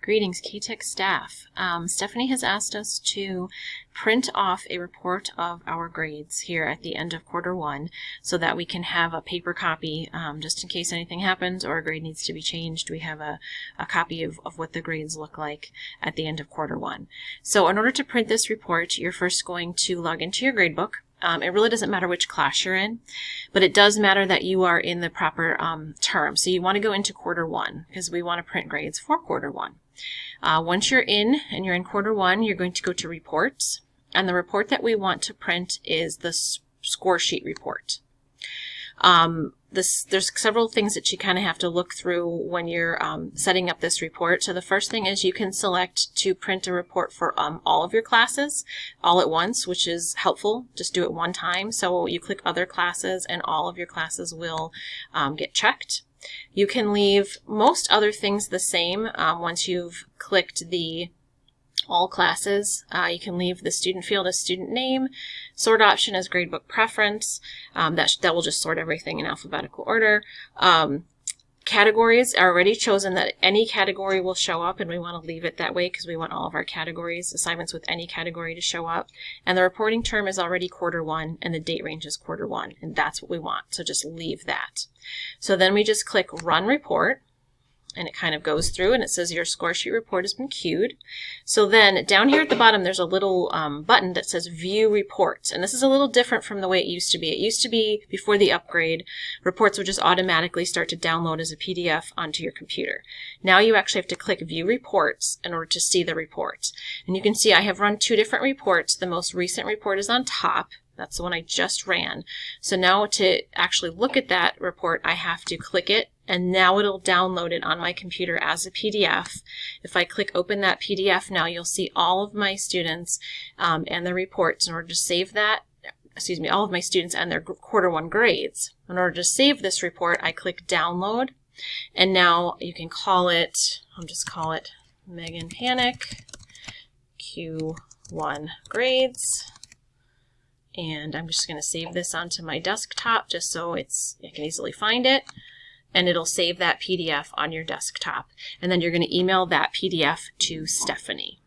Greetings, K-Tech staff. Stephanie has asked us to print off a report of our grades here at the end of quarter one so that we can have a paper copy just in case anything happens or a grade needs to be changed. We have a copy of what the grades look like at the end of quarter one. So in order to print this report, you're first going to log into your gradebook. It really doesn't matter which class you're in, but it does matter that you are in the proper term. So you want to go into quarter one because we want to print grades for quarter one. Once you're in and you're in quarter one, you're going to go to reports, and the report that we want to print is the score sheet report. There's several things that you kind of have to look through when you're setting up this report. So the first thing is you can select to print a report for all of your classes all at once, which is helpful. Just do it one time. So you click other classes and all of your classes will get checked. You can leave most other things the same once you've clicked the all classes. You can leave the student field as student name, sort option as gradebook preference. That will just sort everything in alphabetical order. Categories are already chosen that any category will show up, and we want to leave it that way because we want all of our categories, assignments with any category, to show up. And the reporting term is already quarter one, and the date range is quarter one, and that's what we want. So just leave that. So then we just click Run Report, and it kind of goes through and it says your score sheet report has been queued. So then down here at the bottom there's a little button that says View Reports, and this is a little different from the way it used to be. It used to be before the upgrade, reports would just automatically start to download as a PDF onto your computer. Now you actually have to click View Reports in order to see the report. And you can see I have run two different reports. The most recent report is on top. That's the one I just ran. So now to actually look at that report, I have to click it, and now it'll download it on my computer as a PDF. If I click open that PDF now, you'll see all of my students and their reports. In order to save that, all of my students and their quarter one grades. In order to save this report, I click download, and now you can call it, I'll just call it Megan Panic Q1 grades. And I'm just going to save this onto my desktop just so I can easily find it. And it'll save that PDF on your desktop. And then you're going to email that PDF to Stephanie.